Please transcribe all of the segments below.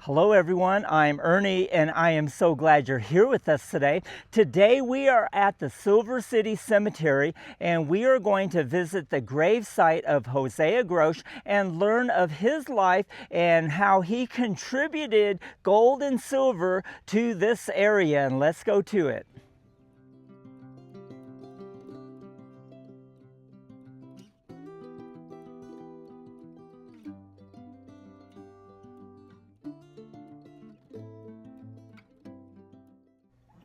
Hello everyone, I'm Ernie and I am so glad you're here with us today. Today we are at the Silver City Cemetery and we are going to visit the grave site of Hosea Groch and learn of his life and how he contributed gold and silver to this area, and let's go to it.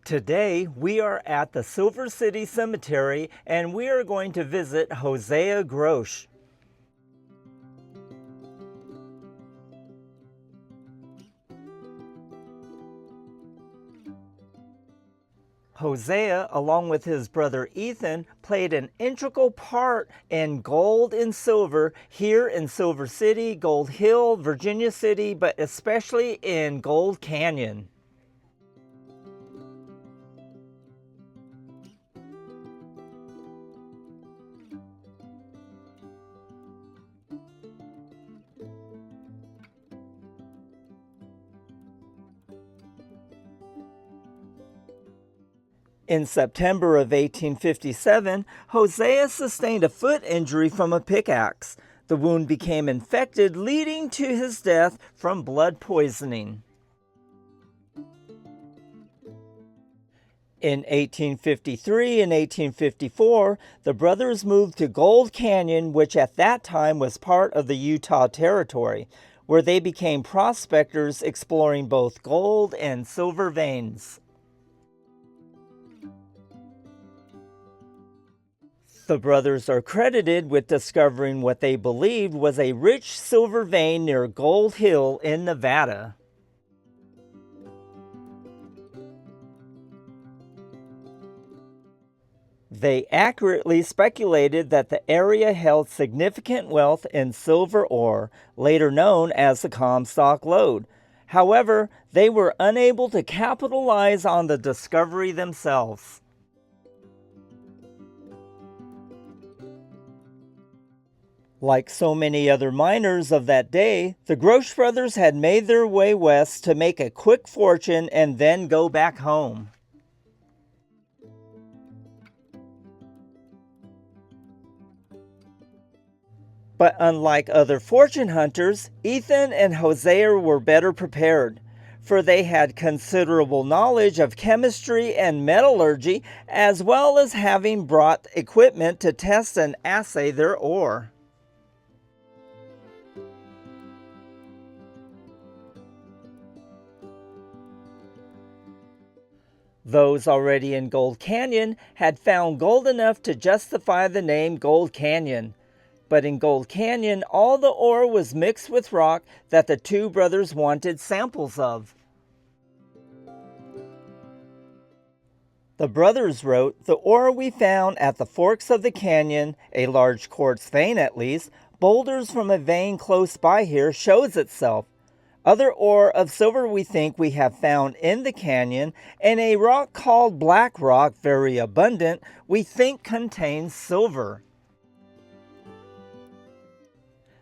Today, we are at the Silver City Cemetery and we are going to visit Hosea Groch. Hosea, along with his brother Ethan, played an integral part in gold and silver here in Silver City, Gold Hill, Virginia City, but especially in Gold Canyon. In September of 1857, Hosea sustained a foot injury from a pickaxe. The wound became infected, leading to his death from blood poisoning. In 1853 and 1854, the brothers moved to Gold Canyon, which at that time was part of the Utah Territory, where they became prospectors exploring both gold and silver veins. The brothers are credited with discovering what they believed was a rich silver vein near Gold Hill in Nevada. They accurately speculated that the area held significant wealth in silver ore, later known as the Comstock lode. However, they were unable to capitalize on the discovery themselves. Like so many other miners of that day, the Groch brothers had made their way west to make a quick fortune and then go back home. But unlike other fortune hunters, Ethan and Hosea were better prepared, for they had considerable knowledge of chemistry and metallurgy, as well as having brought equipment to test and assay their ore. Those already in Gold Canyon had found gold enough to justify the name Gold Canyon. But in Gold Canyon, all the ore was mixed with rock that the two brothers wanted samples of. The brothers wrote, "The ore we found at the forks of the canyon, a large quartz vein at least, boulders from a vein close by here, shows itself. Other ore of silver we think we have found in the canyon, and a rock called black rock, very abundant, we think contains silver."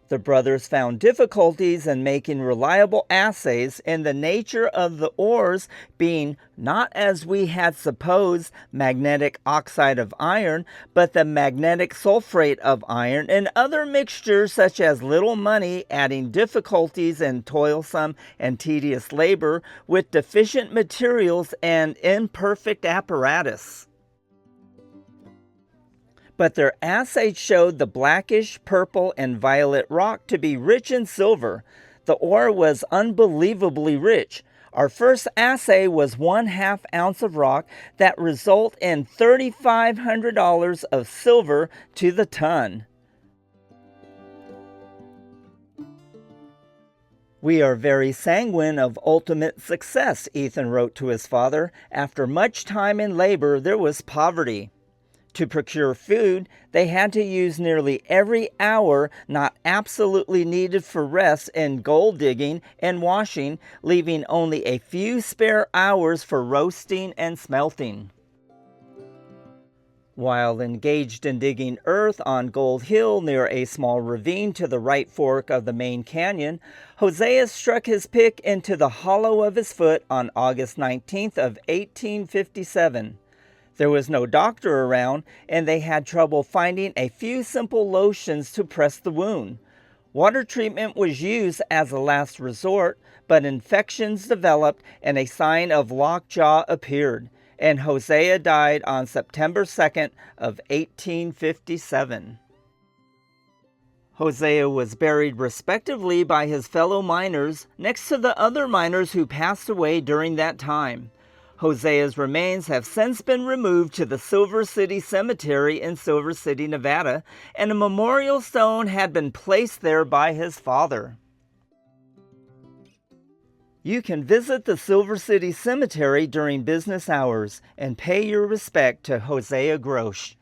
The brothers found difficulties in making reliable assays in the nature of the ores being not, as we had supposed, magnetic oxide of iron, but the magnetic sulfate of iron and other mixtures such as little money, adding difficulties and toilsome and tedious labor with deficient materials and imperfect apparatus. But their assay showed the blackish, purple, and violet rock to be rich in silver. The ore was unbelievably rich. Our first assay was 1/2 ounce of rock that result in $3,500 of silver to the ton. "We are very sanguine of ultimate success," Ethan wrote to his father. "After much time and labor, there was poverty. To procure food, they had to use nearly every hour not absolutely needed for rest in gold digging and washing, leaving only a few spare hours for roasting and smelting." While engaged in digging earth on Gold Hill near a small ravine to the right fork of the main canyon, Hosea struck his pick into the hollow of his foot on August 19th of 1857. There was no doctor around, and they had trouble finding a few simple lotions to press the wound. Water treatment was used as a last resort, but infections developed and a sign of lockjaw appeared, and Hosea died on September 2nd of 1857. Hosea was buried respectively by his fellow miners next to the other miners who passed away during that time. Hosea's remains have since been removed to the Silver City Cemetery in Silver City, Nevada, and a memorial stone had been placed there by his father. You can visit the Silver City Cemetery during business hours and pay your respect to Hosea Groch.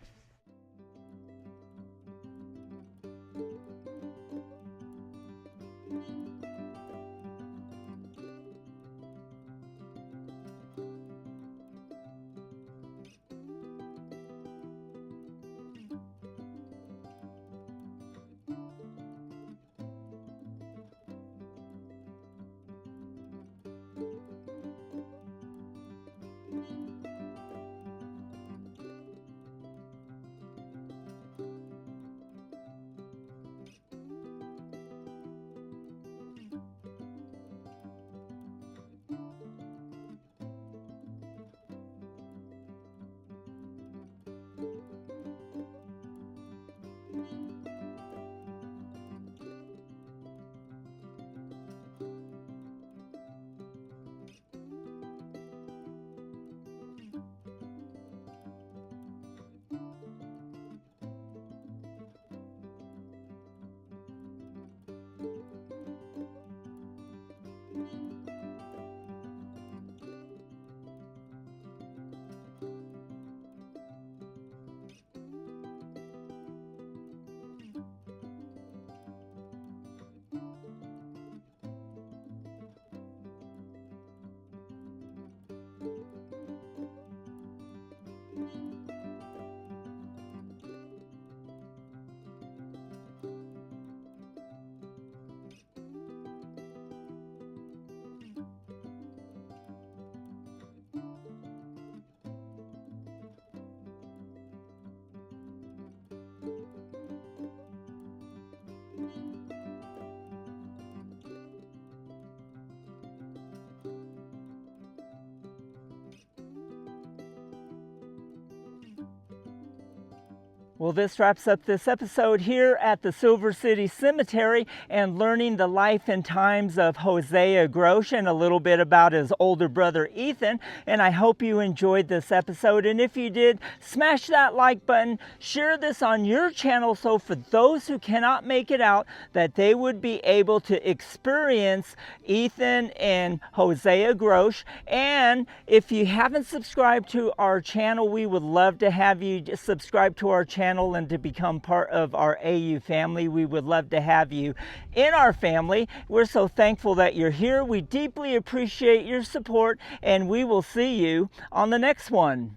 Well, this wraps up this episode here at the Silver City Cemetery and learning the life and times of Hosea Groch and a little bit about his older brother Ethan. And I hope you enjoyed this episode. And if you did, smash that like button, share this on your channel so for those who cannot make it out, that they would be able to experience Ethan and Hosea Groch. And if you haven't subscribed to our channel, we would love to have you subscribe to our channel and to become part of our AU family. We would love to have you in our family. We're so thankful that you're here. We deeply appreciate your support, and we will see you on the next one.